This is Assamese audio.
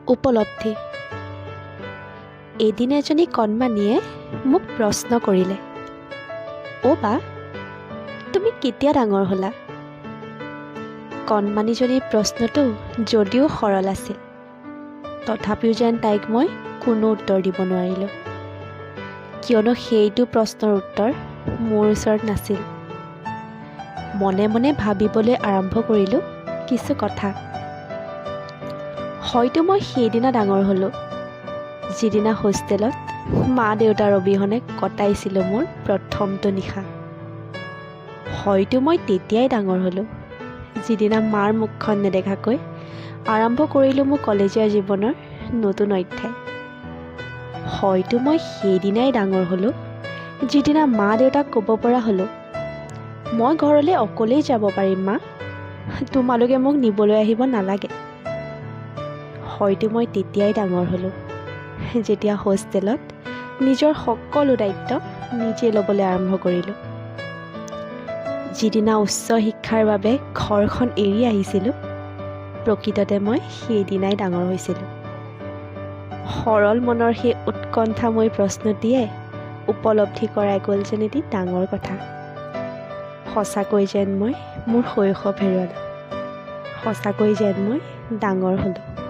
উপলব্ধি। এদিন এজনী কণমানিয়ে মোক প্ৰশ্ন কৰিলে, অ' বা তুমি কেতিয়া ডাঙৰ হ'লা? কণমানিজনীৰ প্ৰশ্নটো যদিও সৰল আছিল, তথাপিও যেন তাইক মই কোনো উত্তৰ দিব নোৱাৰিলোঁ, কিয়নো সেইটো প্ৰশ্নৰ উত্তৰ মোৰ ওচৰত নাছিল। মনে মনে ভাবিবলৈ আৰম্ভ কৰিলোঁ কিছু কথা। হয়তো মই সেইদিনা ডাঙৰ হ'লোঁ, যিদিনা হোষ্টেলত মা দেউতাৰ অবিহনে কটাইছিলোঁ মোৰ প্ৰথমটো নিশা। হয়তো মই তেতিয়াই ডাঙৰ হ'লোঁ, যিদিনা মাৰ মুখখন নেদেখাকৈ আৰম্ভ কৰিলোঁ মোৰ কলেজীয়া জীৱনৰ নতুন অধ্যায়। হয়তো মই সেইদিনাই ডাঙৰ হ'লোঁ, যিদিনা মা দেউতাক ক'ব পৰা হ'লোঁ, মই ঘৰলৈ অকলেই যাব পাৰিম মা, তোমালোকে মোক নিবলৈ আহিব নালাগে। হয়তো মই তেতিয়াই ডাঙৰ হ'লোঁ, যেতিয়া হোষ্টেলত নিজৰ সকলো দায়িত্ব নিজে ল'বলৈ আৰম্ভ কৰিলোঁ। যিদিনা উচ্চ শিক্ষাৰ বাবে ঘৰখন এৰি আহিছিলোঁ, প্ৰকৃততে মই সেইদিনাই ডাঙৰ হৈছিলোঁ। সৰল মনৰ সেই উৎকণ্ঠাময় প্ৰশ্নটিয়ে উপলব্ধি কৰাই গ'ল যেন এটি ডাঙৰ কথা। সঁচাকৈ যেন মই মোৰ শৈশৱ হেৰুৱালোঁ, সঁচাকৈ যেন মই ডাঙৰ হ'লোঁ।